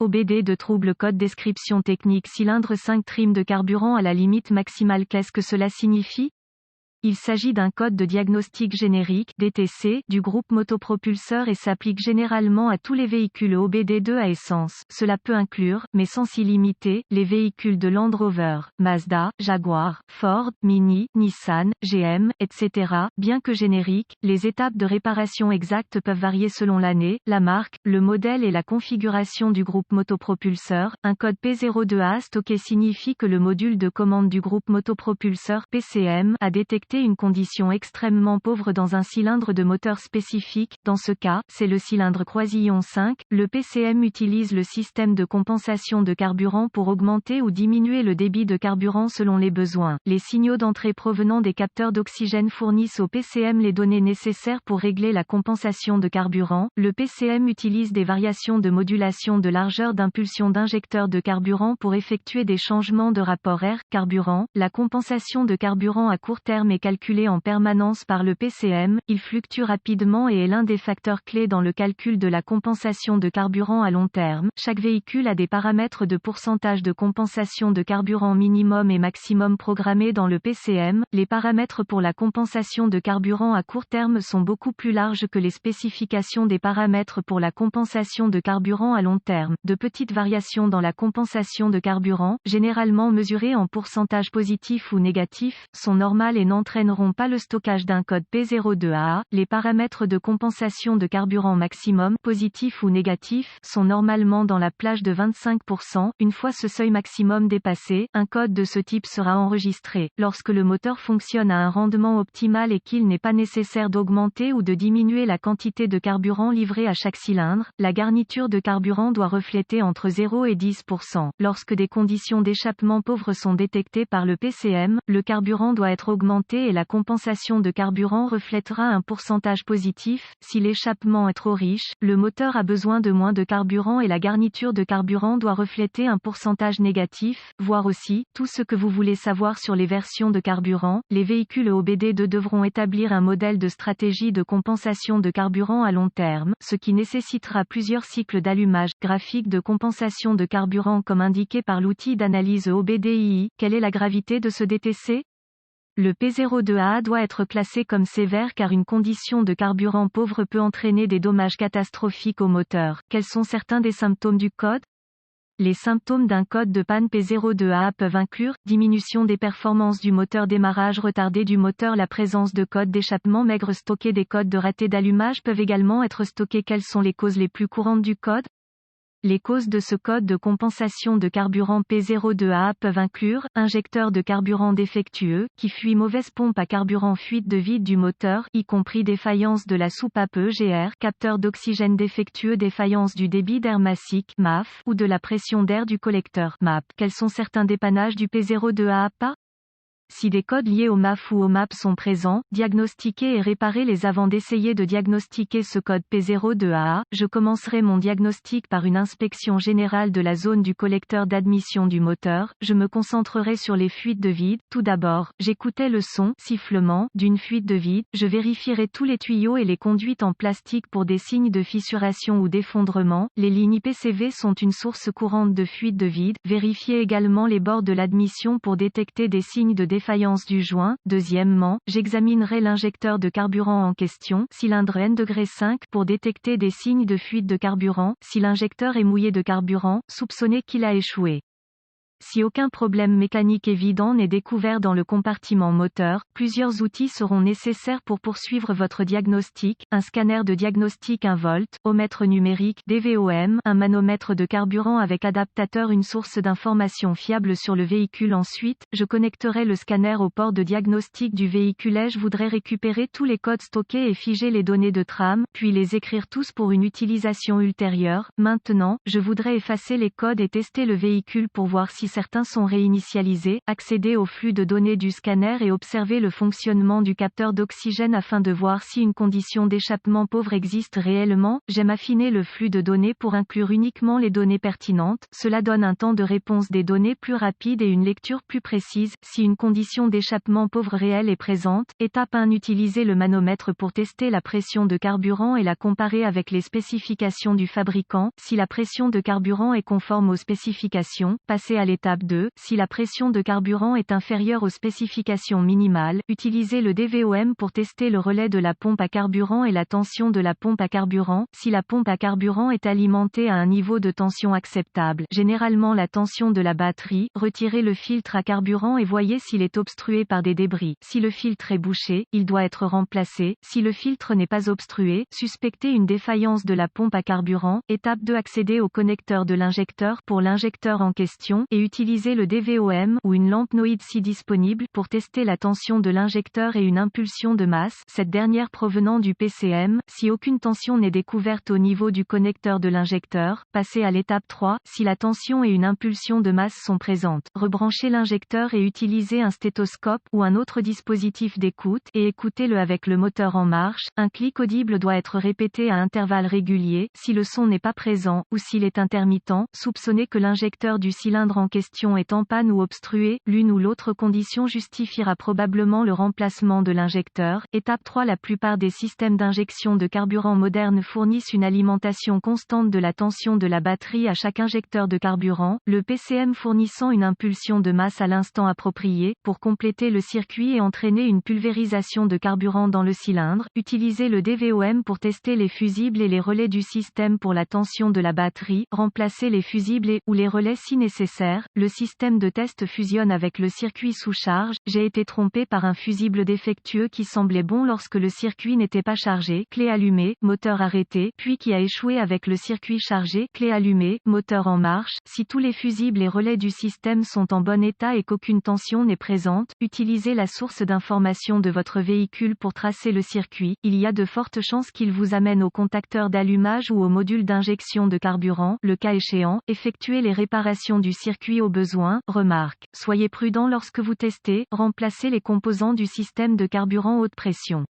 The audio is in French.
OBD de trouble code description technique cylindre 5 trim de carburant à la limite maximale. Qu'est-ce que cela signifie? Il s'agit d'un code de diagnostic générique (DTC) du groupe motopropulseur et s'applique généralement à tous les véhicules OBD2 à essence. Cela peut inclure, mais sans s'y limiter, les véhicules de Land Rover, Mazda, Jaguar, Ford, Mini, Nissan, GM, etc. Bien que génériques, les étapes de réparation exactes peuvent varier selon l'année, la marque, le modèle et la configuration du groupe motopropulseur. Un code P02A stocké signifie que le module de commande du groupe motopropulseur (PCM) a détecté une condition extrêmement pauvre dans un cylindre de moteur spécifique. Dans ce cas, c'est le cylindre croisillon 5. Le PCM utilise le système de compensation de carburant pour augmenter ou diminuer le débit de carburant selon les besoins. Les signaux d'entrée provenant des capteurs d'oxygène fournissent au PCM les données nécessaires pour régler la compensation de carburant. Le PCM utilise des variations de modulation de largeur d'impulsion d'injecteur de carburant pour effectuer des changements de rapport air-carburant. La compensation de carburant à court terme est calculé en permanence par le PCM, il fluctue rapidement et est l'un des facteurs clés dans le calcul de la compensation de carburant à long terme. Chaque véhicule a des paramètres de pourcentage de compensation de carburant minimum et maximum programmés dans le PCM. Les paramètres pour la compensation de carburant à court terme sont beaucoup plus larges que les spécifications des paramètres pour la compensation de carburant à long terme. De petites variations dans la compensation de carburant, généralement mesurées en pourcentage positif ou négatif, sont normales et n'entraîneront pas le stockage d'un code P02A. Les paramètres de compensation de carburant maximum, positif ou négatif, sont normalement dans la plage de 25%. Une fois ce seuil maximum dépassé, un code de ce type sera enregistré. Lorsque le moteur fonctionne à un rendement optimal et qu'il n'est pas nécessaire d'augmenter ou de diminuer la quantité de carburant livrée à chaque cylindre, la garniture de carburant doit refléter entre 0 et 10%. Lorsque des conditions d'échappement pauvres sont détectées par le PCM, le carburant doit être augmenté et la compensation de carburant reflètera un pourcentage positif. Si l'échappement est trop riche, le moteur a besoin de moins de carburant et la garniture de carburant doit refléter un pourcentage négatif. Voir aussi, tout ce que vous voulez savoir sur les versions de carburant. Les véhicules OBD2 devront établir un modèle de stratégie de compensation de carburant à long terme, ce qui nécessitera plusieurs cycles d'allumage. Graphique de compensation de carburant comme indiqué par l'outil d'analyse OBDII. Quelle est la gravité de ce DTC? Le P02A doit être classé comme sévère car une condition de carburant pauvre peut entraîner des dommages catastrophiques au moteur. Quels sont certains des symptômes du code? Les symptômes d'un code de panne P02A peuvent inclure diminution des performances du moteur, démarrage retardé du moteur, la présence de codes d'échappement maigre stockés. Des codes de raté d'allumage peuvent également être stockés. Quelles sont les causes les plus courantes du code? Les causes de ce code de compensation de carburant P02A peuvent inclure injecteur de carburant défectueux, qui fuit, mauvaise pompe à carburant, fuite de vide du moteur, y compris défaillance de la soupape EGR, capteur d'oxygène défectueux, défaillance du débit d'air massique (MAF) ou de la pression d'air du collecteur (MAP). Quels sont certains dépannages du P02A? Si des codes liés au MAF ou au MAP sont présents, diagnostiquez et réparez-les avant d'essayer de diagnostiquer ce code P02A. Je commencerai mon diagnostic par une inspection générale de la zone du collecteur d'admission du moteur. Je me concentrerai sur les fuites de vide. Tout d'abord, j'écoutais le son, sifflement, d'une fuite de vide. Je vérifierai tous les tuyaux et les conduites en plastique pour des signes de fissuration ou d'effondrement. Les lignes IPCV sont une source courante de fuite de vide. Vérifiez également les bords de l'admission pour détecter des signes de défaillance du joint. Deuxièmement, j'examinerai l'injecteur de carburant en question, cylindre N°5, pour détecter des signes de fuite de carburant. Si l'injecteur est mouillé de carburant, soupçonnez qu'il a échoué. Si aucun problème mécanique évident n'est découvert dans le compartiment moteur, plusieurs outils seront nécessaires pour poursuivre votre diagnostic: un scanner de diagnostic, un voltomètre numérique (DVOM), un manomètre de carburant avec adaptateur, une source d'information fiable sur le véhicule. Ensuite, je connecterai le scanner au port de diagnostic du véhicule et je voudrais récupérer tous les codes stockés et figer les données de trame, puis les écrire tous pour une utilisation ultérieure. Maintenant, je voudrais effacer les codes et tester le véhicule pour voir si certains sont réinitialisés, accéder au flux de données du scanner et observer le fonctionnement du capteur d'oxygène afin de voir si une condition d'échappement pauvre existe réellement. J'aime affiner le flux de données pour inclure uniquement les données pertinentes, cela donne un temps de réponse des données plus rapide et une lecture plus précise. Si une condition d'échappement pauvre réelle est présente, étape 1, utiliser le manomètre pour tester la pression de carburant et la comparer avec les spécifications du fabricant. Si la pression de carburant est conforme aux spécifications, passez à l'étape 2. Si la pression de carburant est inférieure aux spécifications minimales, utilisez le DVOM pour tester le relais de la pompe à carburant et la tension de la pompe à carburant. Si la pompe à carburant est alimentée à un niveau de tension acceptable, généralement la tension de la batterie, retirez le filtre à carburant et voyez s'il est obstrué par des débris. Si le filtre est bouché, il doit être remplacé. Si le filtre n'est pas obstrué, suspectez une défaillance de la pompe à carburant. Étape 2, accéder au connecteur de l'injecteur pour l'injecteur en question et utilisez le DVOM ou une lampe Noid si disponible pour tester la tension de l'injecteur et une impulsion de masse, cette dernière provenant du PCM. Si aucune tension n'est découverte au niveau du connecteur de l'injecteur, passez à l'étape 3. Si la tension et une impulsion de masse sont présentes, rebranchez l'injecteur et utilisez un stéthoscope ou un autre dispositif d'écoute et écoutez-le avec le moteur en marche. Un clic audible doit être répété à intervalles réguliers. Si le son n'est pas présent ou s'il est intermittent, soupçonnez que l'injecteur du cylindre en question est en panne ou obstrué. L'une ou l'autre condition justifiera probablement le remplacement de l'injecteur. Étape 3. La plupart des systèmes d'injection de carburant modernes fournissent une alimentation constante de la tension de la batterie à chaque injecteur de carburant, le PCM fournissant une impulsion de masse à l'instant approprié. Pour compléter le circuit et entraîner une pulvérisation de carburant dans le cylindre, utilisez le DVOM pour tester les fusibles et les relais du système pour la tension de la batterie. Remplacez les fusibles et ou les relais si nécessaire. Le système de test fusionne avec le circuit sous charge. J'ai été trompé par un fusible défectueux qui semblait bon lorsque le circuit n'était pas chargé. Clé allumée, moteur arrêté, puis qui a échoué avec le circuit chargé. Clé allumée, moteur en marche. Si tous les fusibles et relais du système sont en bon état et qu'aucune tension n'est présente, utilisez la source d'information de votre véhicule pour tracer le circuit. Il y a de fortes chances qu'il vous amène au contacteur d'allumage ou au module d'injection de carburant. Le cas échéant, effectuez les réparations du circuit au besoin. Remarque: soyez prudent lorsque vous testez, remplacez les composants du système de carburant haute pression.